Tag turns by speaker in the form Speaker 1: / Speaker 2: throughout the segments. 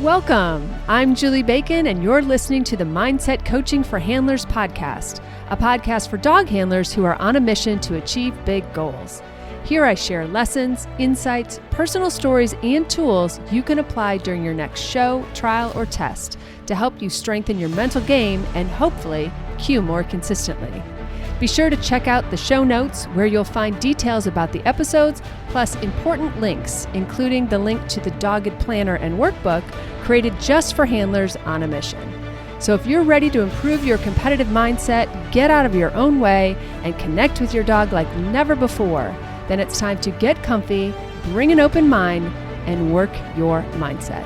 Speaker 1: Welcome. I'm Julie Bacon, and you're listening to the Mindset Coaching for Handlers podcast, a podcast for dog handlers who are on a mission to achieve big goals. Here I share lessons, insights, personal stories, and tools you can apply during your next show, trial, or test to help you strengthen your mental game and hopefully cue more consistently. Be sure to check out the show notes where you'll find details about the episodes, plus important links, including the link to the Dogged Planner and Workbook created just for handlers on a mission. So if you're ready to improve your competitive mindset, get out of your own way, and connect with your dog like never before, then it's time to get comfy, bring an open mind, and work your mindset.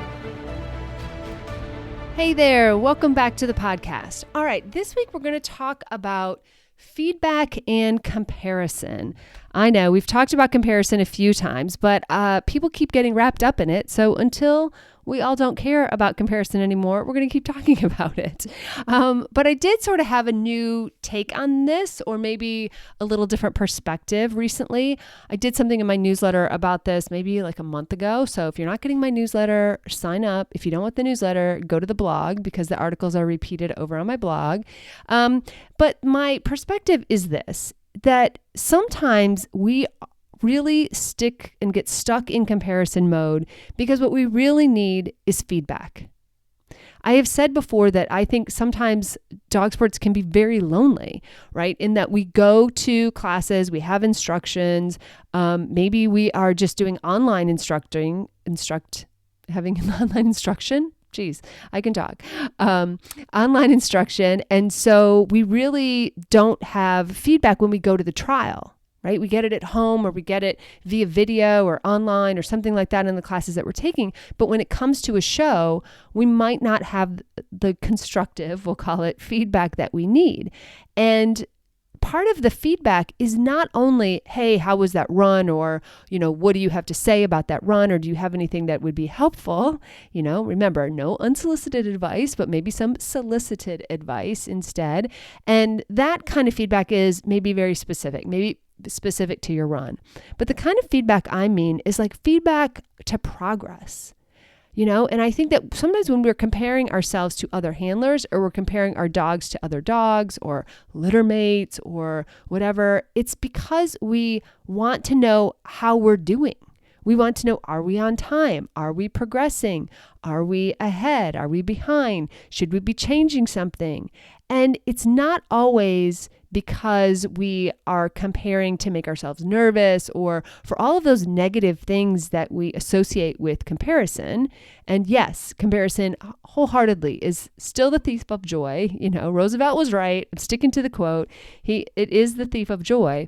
Speaker 1: Hey there, welcome back to the podcast. All right, this week we're going to talk about feedback and comparison. I know we've talked about comparison a few times, but people keep getting wrapped up in it. So until we all don't care about comparison anymore, we're going to keep talking about it. But I did sort of have a new take on this, or maybe a little different perspective recently. I did something in my newsletter about this maybe like a month ago. So if you're not getting my newsletter, sign up. If you don't want the newsletter, go to the blog because the articles are repeated over on my blog. But my perspective is this, that sometimes we really stick and get stuck in comparison mode because what we really need is feedback. I have said before that I think sometimes dog sports can be very lonely, right? In that we go to classes, we have instructions, maybe we are just doing online having an online instruction. Geez, I can talk. Online instruction. And so we really don't have feedback when we go to the trial, right? We get it at home or we get it via video or online or something like that in the classes that we're taking. But when it comes to a show, we might not have the constructive, we'll call it, feedback that we need. And part of the feedback is not only, hey, how was that run? Or, what do you have to say about that run? Or do you have anything that would be helpful? Remember, no unsolicited advice, but maybe some solicited advice instead. And that kind of feedback is maybe very specific, maybe specific to your run. But the kind of feedback I mean is like feedback to progress. And I think that sometimes when we're comparing ourselves to other handlers, or we're comparing our dogs to other dogs or litter mates or whatever, it's because we want to know how we're doing. We want to know, are we on time? Are we progressing? Are we ahead? Are we behind? Should we be changing something? And it's not always because we are comparing to make ourselves nervous or for all of those negative things that we associate with comparison. And yes, comparison wholeheartedly is still the thief of joy. Roosevelt was right. I'm sticking to the quote. It is the thief of joy.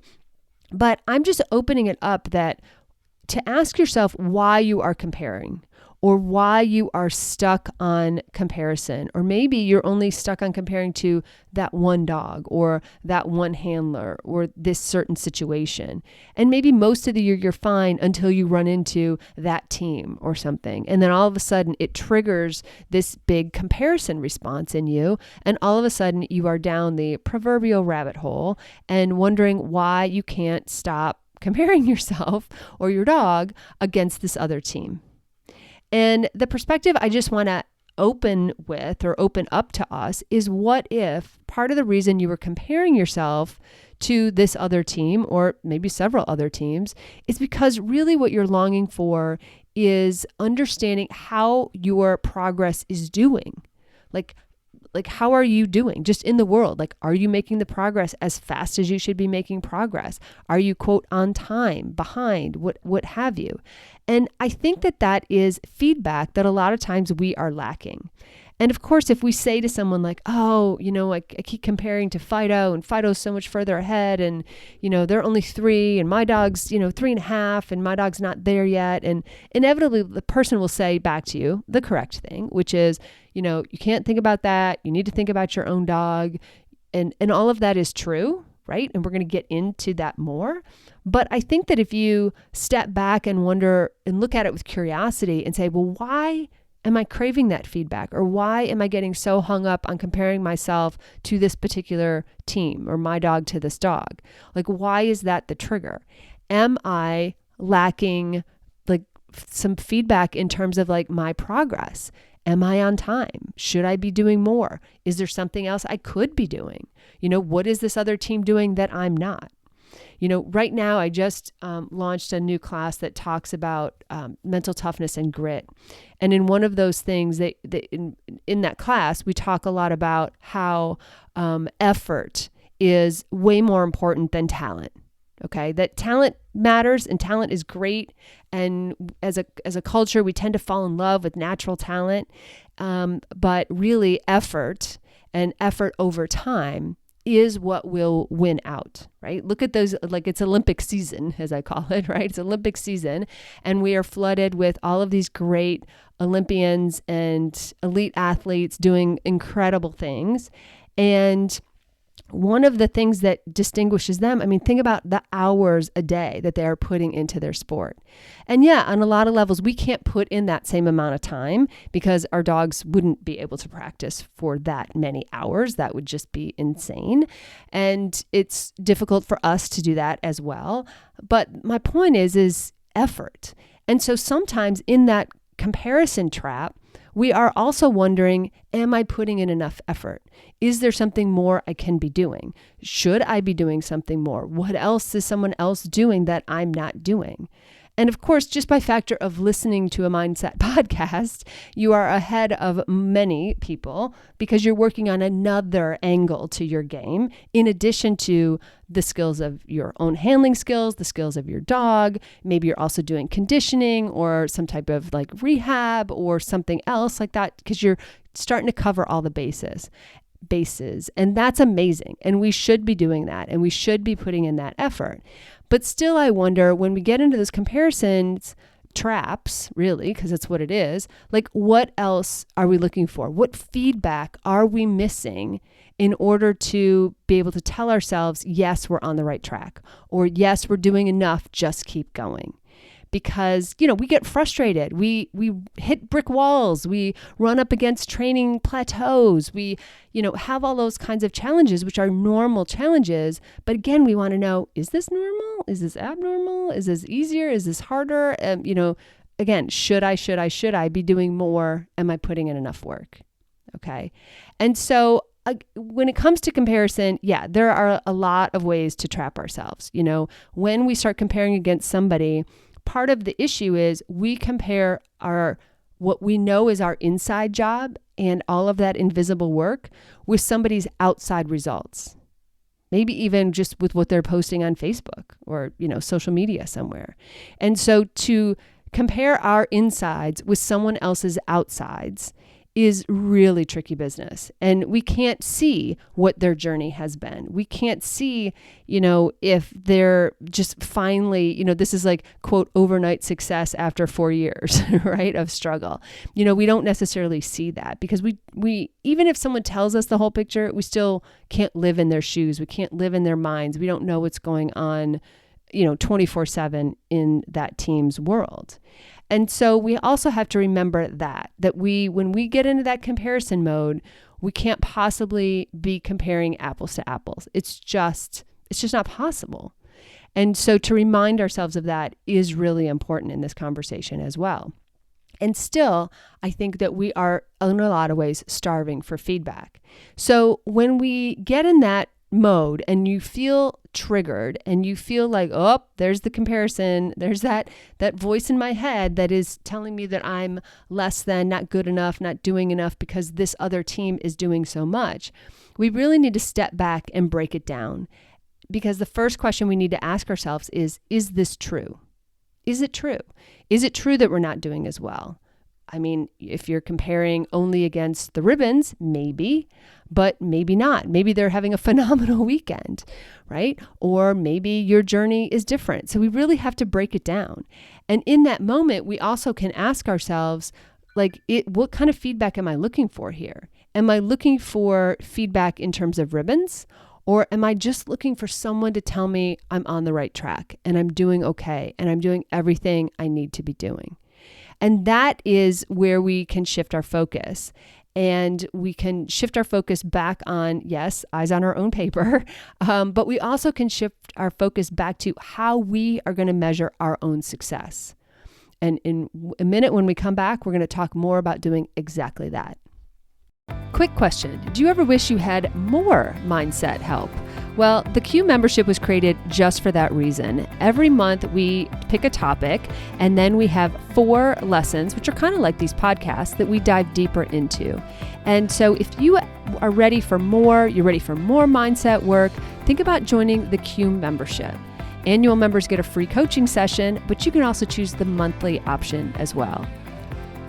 Speaker 1: But I'm just opening it up to ask yourself why you are comparing, or why you are stuck on comparison. Or maybe you're only stuck on comparing to that one dog or that one handler or this certain situation. And maybe most of the year you're fine until you run into that team or something. And then all of a sudden it triggers this big comparison response in you. And all of a sudden you are down the proverbial rabbit hole and wondering why you can't stop comparing yourself or your dog against this other team. And the perspective I just want to open up to us is, what if part of the reason you were comparing yourself to this other team, or maybe several other teams, is because really what you're longing for is understanding how your progress is doing. Like how are you doing just in the world? Like, are you making the progress as fast as you should be making progress? Are you, quote, on time, behind, what have you? And I think that is feedback that a lot of times we are lacking. And of course, if we say to someone like, oh, I keep comparing to Fido, and Fido's so much further ahead, and, they're only 3, and my dog's, 3.5, and my dog's not there yet. And inevitably, the person will say back to you the correct thing, which is, you can't think about that. You need to think about your own dog. And all of that is true, right? And we're going to get into that more. But I think that if you step back and wonder and look at it with curiosity and say, well, why am I craving that feedback? Or why am I getting so hung up on comparing myself to this particular team or my dog to this dog? Like, why is that the trigger? Am I lacking some feedback in terms of like my progress. Am I on time? Should I be doing more? Is there something else I could be doing? What is this other team doing that I'm not? Right now I just launched a new class that talks about mental toughness and grit. And in one of those things that in that class, we talk a lot about how effort is way more important than talent. Okay, that talent matters and talent is great. And as a culture, we tend to fall in love with natural talent. But really effort and effort over time is what will win out, right? Look at those, like it's Olympic season, as I call it, right? It's Olympic season. And we are flooded with all of these great Olympians and elite athletes doing incredible things. And one of the things that distinguishes them, think about the hours a day that they are putting into their sport. And yeah, on a lot of levels, we can't put in that same amount of time because our dogs wouldn't be able to practice for that many hours. That would just be insane. And it's difficult for us to do that as well. But my point is effort. And so sometimes in that comparison trap, we are also wondering, am I putting in enough effort? Is there something more I can be doing? Should I be doing something more? What else is someone else doing that I'm not doing? And of course, just by factor of listening to a Mindset podcast, you are ahead of many people because you're working on another angle to your game, in addition to the skills of your own handling skills, the skills of your dog. Maybe you're also doing conditioning or some type of like rehab or something else like that, because you're starting to cover all the bases. And that's amazing. And we should be doing that. And we should be putting in that effort. But still, I wonder when we get into those comparisons traps, really, because that's what it is, like what else are we looking for? What feedback are we missing in order to be able to tell ourselves, yes, we're on the right track, or yes, we're doing enough, just keep going? Because, we get frustrated. We hit brick walls. We run up against training plateaus. We, have all those kinds of challenges, which are normal challenges. But again, we want to know, is this normal? Is this abnormal? Is this easier? Is this harder? Again, should I be doing more? Am I putting in enough work? Okay. And so when it comes to comparison, yeah, there are a lot of ways to trap ourselves. When we start comparing against somebody, part of the issue is we compare what we know is our inside job and all of that invisible work with somebody's outside results. Maybe even just with what they're posting on Facebook or, social media somewhere. And so to compare our insides with someone else's outsides is really tricky business. And we can't see what their journey has been. We can't see, if they're just finally, this is like, quote, overnight success after 4 years, right, of struggle. We don't necessarily see that because we even if someone tells us the whole picture, we still can't live in their shoes. We can't live in their minds. We don't know what's going on, 24/7 in that team's world. And so we also have to remember that when we get into that comparison mode, we can't possibly be comparing apples to apples. It's just not possible. And so to remind ourselves of that is really important in this conversation as well. And still, I think that we are in a lot of ways starving for feedback. So when we get in that mode and you feel triggered and you feel like, oh, there's the comparison, there's that voice in my head that is telling me that I'm less than, not good enough, not doing enough because this other team is doing so much, we really need to step back and break it down. Because the first question we need to ask ourselves is this true? Is it true? Is it true that we're not doing as well? If you're comparing only against the ribbons, maybe, but maybe not. Maybe they're having a phenomenal weekend, right? Or maybe your journey is different. So we really have to break it down. And in that moment, we also can ask ourselves, what kind of feedback am I looking for here? Am I looking for feedback in terms of ribbons? Or am I just looking for someone to tell me I'm on the right track and I'm doing okay and I'm doing everything I need to be doing? And that is where we can shift our focus. And we can shift our focus back on, yes, eyes on our own paper, but we also can shift our focus back to how we are going to measure our own success. And in a minute when we come back, we're going to talk more about doing exactly that. Quick question. Do you ever wish you had more mindset help? Well, the Q membership was created just for that reason. Every month we pick a topic and then we have 4 lessons, which are kind of like these podcasts that we dive deeper into. And so if you are ready for more, you're ready for more mindset work, think about joining the Q membership. Annual members get a free coaching session, but you can also choose the monthly option as well.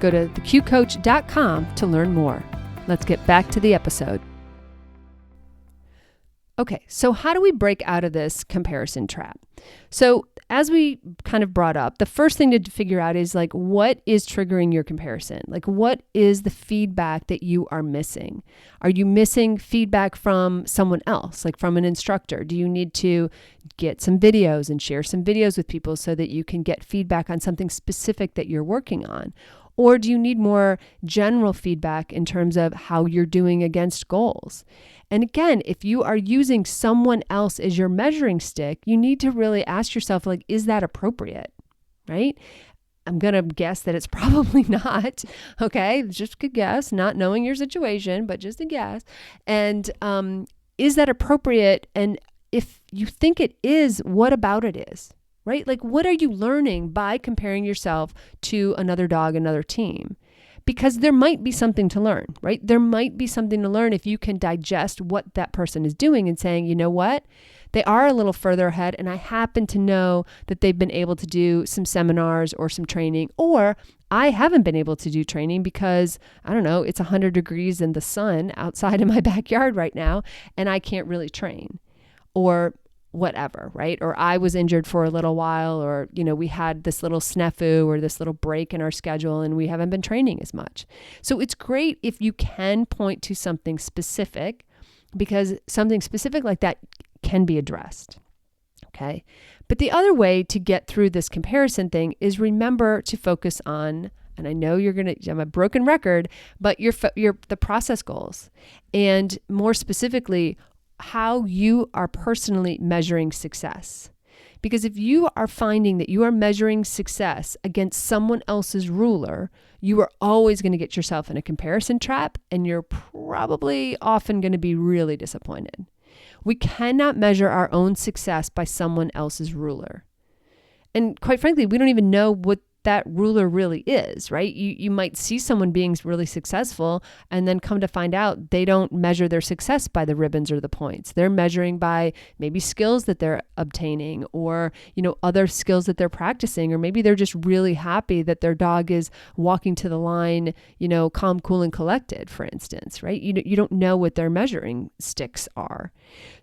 Speaker 1: Go to theqcoach.com to learn more. Let's get back to the episode. Okay, so how do we break out of this comparison trap? So as we kind of brought up, the first thing to figure out is like, what is triggering your comparison? Like, what is the feedback that you are missing? Are you missing feedback from someone else, like from an instructor? Do you need to get some videos and share some videos with people so that you can get feedback on something specific that you're working on? Or do you need more general feedback in terms of how you're doing against goals? And again, if you are using someone else as your measuring stick, you need to really ask yourself, like, is that appropriate, right? I'm going to guess that it's probably not, okay? Just a guess, not knowing your situation, but just a guess. And is that appropriate? And if you think it is, what about it is? Right? Like, what are you learning by comparing yourself to another dog, another team? Because there might be something to learn, right? There might be something to learn if you can digest what that person is doing and saying, you know what? They are a little further ahead, and I happen to know that they've been able to do some seminars or some training, or I haven't been able to do training because, I don't know, it's 100 degrees in the sun outside in my backyard right now, and I can't really train. Or whatever, right? Or I was injured for a little while, or, we had this little snafu or this little break in our schedule and we haven't been training as much. So it's great if you can point to something specific, because something specific like that can be addressed. Okay. But the other way to get through this comparison thing is remember to focus on, and I know I'm a broken record, but the process goals, and more specifically, how you are personally measuring success. Because if you are finding that you are measuring success against someone else's ruler, you are always going to get yourself in a comparison trap, and you're probably often going to be really disappointed. We cannot measure our own success by someone else's ruler. And quite frankly, we don't even know what that ruler really is, right? You might see someone being really successful and then come to find out they don't measure their success by the ribbons or the points. They're measuring by maybe skills that they're obtaining, or, other skills that they're practicing, or maybe they're just really happy that their dog is walking to the line, calm, cool, and collected, for instance, right? You don't know what their measuring sticks are.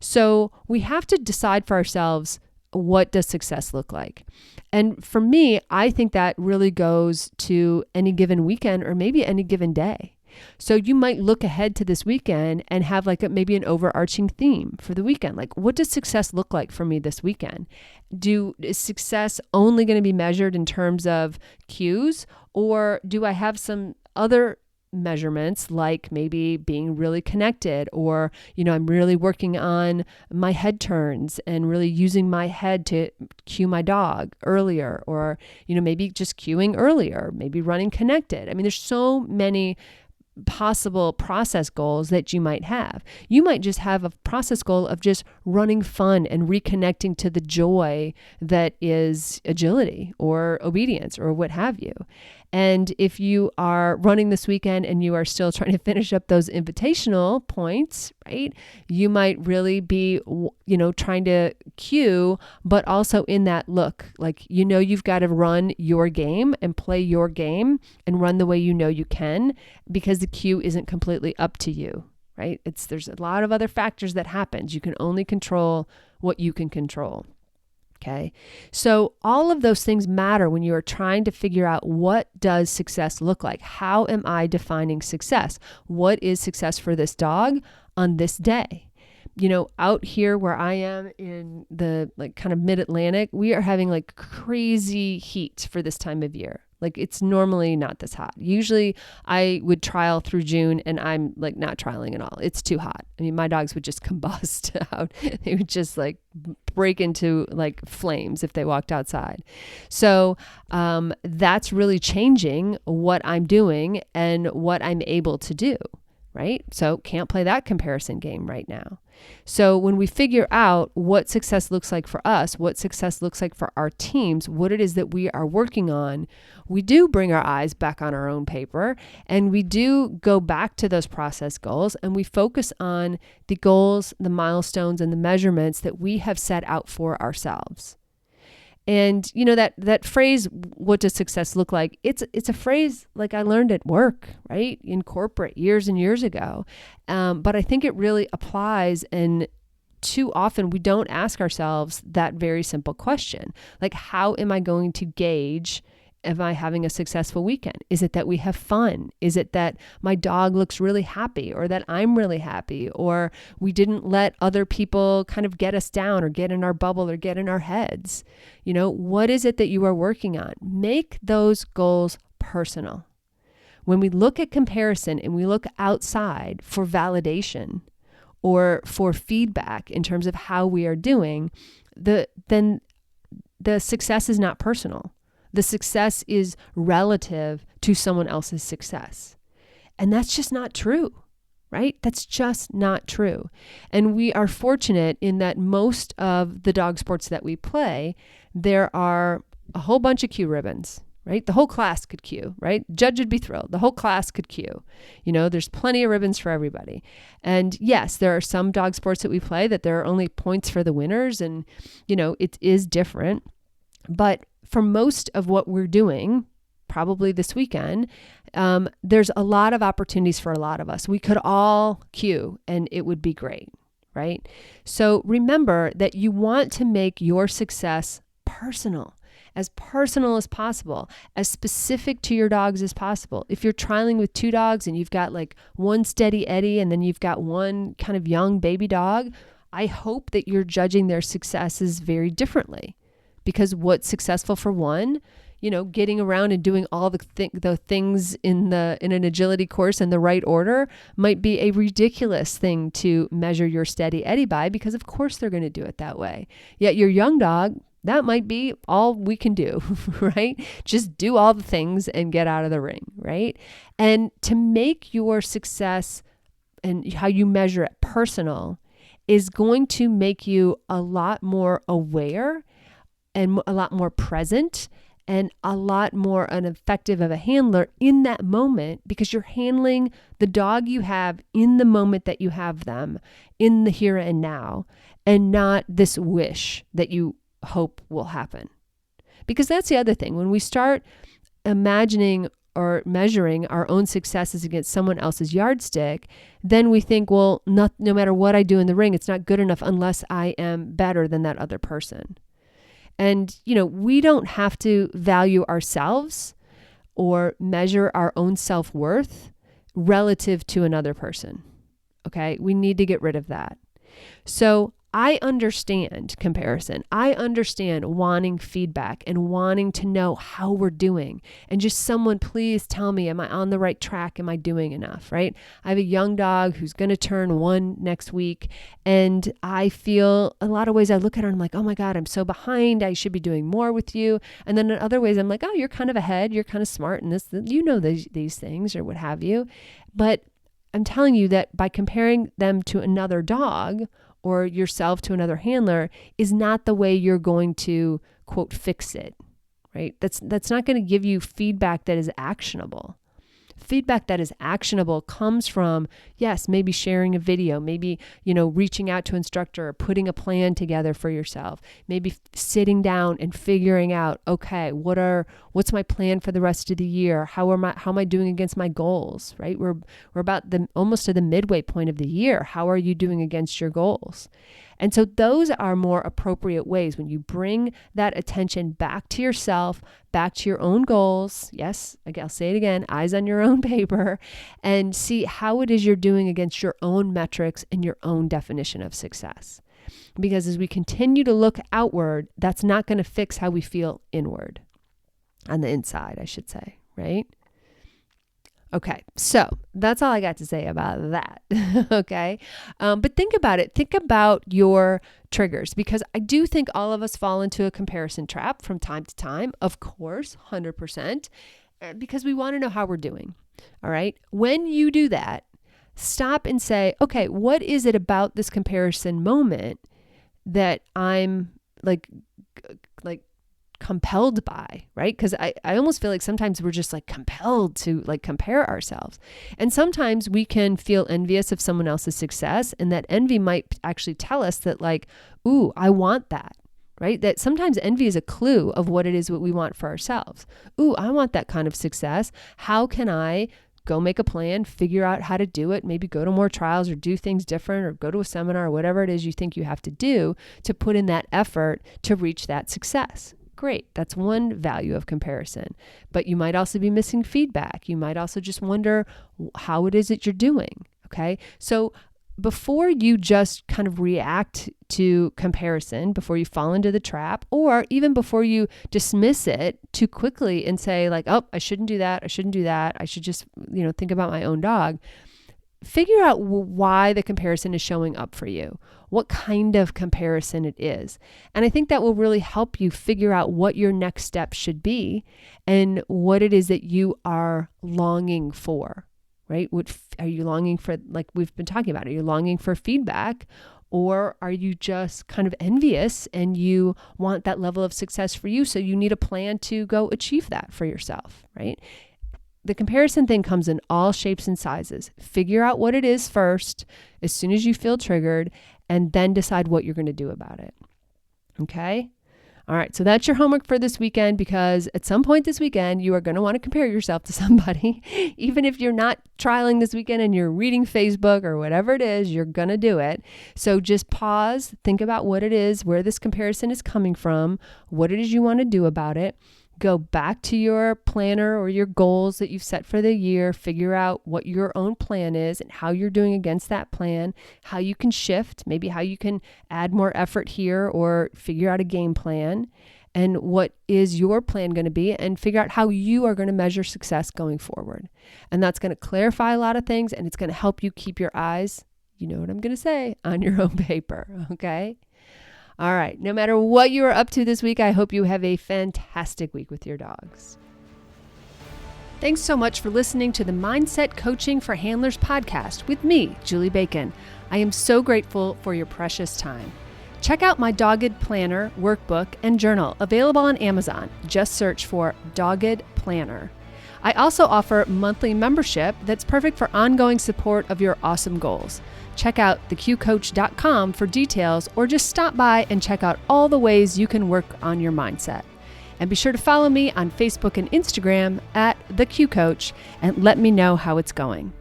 Speaker 1: So we have to decide for ourselves, what does success look like? And for me, I think that really goes to any given weekend or maybe any given day. So you might look ahead to this weekend and have maybe an overarching theme for the weekend. Like, what does success look like for me this weekend? Is success only going to be measured in terms of cues, or do I have some other measurements, like maybe being really connected, or, I'm really working on my head turns and really using my head to cue my dog earlier, or, maybe just cueing earlier, maybe running connected. I mean, there's so many possible process goals that you might have. You might just have a process goal of just running fun and reconnecting to the joy that is agility or obedience or what have you. And if you are running this weekend and you are still trying to finish up those invitational points, right? You might really be, trying to cue, but also in that look, like, you've got to run your game and play your game and run the way you can, because the cue isn't completely up to you, right? There's a lot of other factors that happen. You can only control what you can control. Okay. So all of those things matter when you are trying to figure out, what does success look like? How am I defining success? What is success for this dog on this day? Out here where I am in the kind of mid-Atlantic, we are having crazy heat for this time of year. Like it's normally not this hot. Usually I would trial through June and I'm like not trialing at all. It's too hot. I mean, my dogs would just combust out. They would just like break into like flames if they walked outside. So that's really changing what I'm doing and what I'm able to do, right? So can't play that comparison game right now. So when we figure out what success looks like for us, what success looks like for our teams, what it is that we are working on, we do bring our eyes back on our own paper and we do go back to those process goals and we focus on the goals, the milestones, and the measurements that we have set out for ourselves. And you know that phrase, what does success look like? It's a phrase like I learned at work, right? In corporate years and years ago. But I think it really applies, and too often we don't ask ourselves that very simple question. Like, how am I going to gauge, am I having a successful weekend? Is it that we have fun? Is it that my dog looks really happy, or that I'm really happy, or we didn't let other people kind of get us down or get in our bubble or get in our heads? You know, what is it that you are working on? Make those goals personal. When we look at comparison and we look outside for validation or for feedback in terms of how we are doing, then the success is not personal. The success is relative to someone else's success. And that's just not true, right? That's just not true. And we are fortunate in that most of the dog sports that we play, there are a whole bunch of cue ribbons, right? The whole class could cue, right? Judge would be thrilled. The whole class could cue. You know, there's plenty of ribbons for everybody. And yes, there are some dog sports that we play that there are only points for the winners, and, you know, it is different. But for most of what we're doing, probably this weekend, there's a lot of opportunities for a lot of us. We could all cue and it would be great, right? So remember that you want to make your success personal as possible, as specific to your dogs as possible. If you're trialing with 2 dogs and you've got like one steady Eddie and then you've got one kind of young baby dog, I hope that you're judging their successes very differently. Because what's successful for one, you know, getting around and doing all the things in an agility course in the right order might be a ridiculous thing to measure your steady Eddie by, because of course they're going to do it that way. Yet your young dog, that might be all we can do, right? Just do all the things and get out of the ring, right? And to make your success and how you measure it personal is going to make you a lot more aware and a lot more present and a lot more effective of a handler in that moment, because you're handling the dog you have in the moment that you have them, in the here and now, and not this wish that you hope will happen. Because that's the other thing. When we start imagining or measuring our own successes against someone else's yardstick, then we think, well, no matter what I do in the ring, it's not good enough unless I am better than that other person. And, you know, we don't have to value ourselves or measure our own self-worth relative to another person. Okay? We need to get rid of that. So I understand comparison. I understand wanting feedback and wanting to know how we're doing. And just someone, please tell me, am I on the right track? Am I doing enough, right? I have a young dog who's going to turn 1 next week. And I feel a lot of ways I look at her and I'm like, oh my God, I'm so behind. I should be doing more with you. And then in other ways, I'm like, oh, you're kind of ahead. You're kind of smart in this, you know, these things or what have you. But I'm telling you that by comparing them to another dog or yourself to another handler is not the way you're going to, quote, fix it, right? That's not going to give you feedback that is actionable. Feedback that is actionable comes from, yes, maybe sharing a video, maybe, you know, reaching out to an instructor or putting a plan together for yourself, maybe sitting down and figuring out, okay, what's my plan for the rest of the year? How am I doing against my goals, right? We're about almost to the midway point of the year. How are you doing against your goals? And so those are more appropriate ways when you bring that attention back to yourself, back to your own goals. Yes, I'll say it again, eyes on your own paper, and see how it is you're doing against your own metrics and your own definition of success. Because as we continue to look outward, that's not going to fix how we feel inward. on the inside, I should say, right? Okay, so that's all I got to say about that. Okay, but think about it. Think about your triggers, because I do think all of us fall into a comparison trap from time to time. Of course, 100%, because we want to know how we're doing. All right, when you do that, stop and say, okay, what is it about this comparison moment that I'm like compelled by, right? Because I almost feel like sometimes we're just like compelled to like compare ourselves. And sometimes we can feel envious of someone else's success, and that envy might actually tell us that like, ooh, I want that, right? That sometimes envy is a clue of what it is what we want for ourselves. Ooh, I want that kind of success. How can I go make a plan, figure out how to do it, maybe go to more trials or do things different or go to a seminar or whatever it is you think you have to do to put in that effort to reach that success. Great. That's one value of comparison. But you might also be missing feedback. You might also just wonder how it is that you're doing. Okay. So before you just kind of react to comparison, before you fall into the trap, or even before you dismiss it too quickly and say like, oh, I shouldn't do that. I shouldn't do that. I should just, think about my own dog. Figure out why the comparison is showing up for you, what kind of comparison it is. And I think that will really help you figure out what your next step should be and what it is that you are longing for, right? What are you longing for? Like we've been talking about, are you longing for feedback, or are you just kind of envious and you want that level of success for you? So you need a plan to go achieve that for yourself, right? The comparison thing comes in all shapes and sizes. Figure out what it is first, as soon as you feel triggered, and then decide what you're going to do about it. Okay? All right. So that's your homework for this weekend, because at some point this weekend, you are going to want to compare yourself to somebody. Even if you're not trialing this weekend and you're reading Facebook or whatever it is, you're going to do it. So just pause, think about what it is, where this comparison is coming from, what it is you want to do about it. Go back to your planner or your goals that you've set for the year, figure out what your own plan is and how you're doing against that plan, how you can shift, maybe how you can add more effort here or figure out a game plan, and what is your plan going to be, and figure out how you are going to measure success going forward. And that's going to clarify a lot of things, and it's going to help you keep your eyes, you know what I'm going to say, on your own paper, okay? All right. No matter what you are up to this week, I hope you have a fantastic week with your dogs. Thanks so much for listening to the Mindset Coaching for Handlers podcast with me, Julie Bacon. I am so grateful for your precious time. Check out my Dogged Planner, workbook, and journal available on Amazon. Just search for Dogged Planner. I also offer monthly membership that's perfect for ongoing support of your awesome goals. Check out theqcoach.com for details, or just stop by and check out all the ways you can work on your mindset. And be sure to follow me on Facebook and Instagram at theqcoach and let me know how it's going.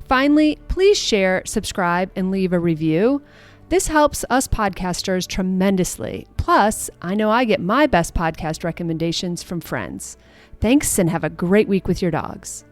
Speaker 1: Finally, please share, subscribe, and leave a review. This helps us podcasters tremendously. Plus, I know I get my best podcast recommendations from friends. Thanks, and have a great week with your dogs.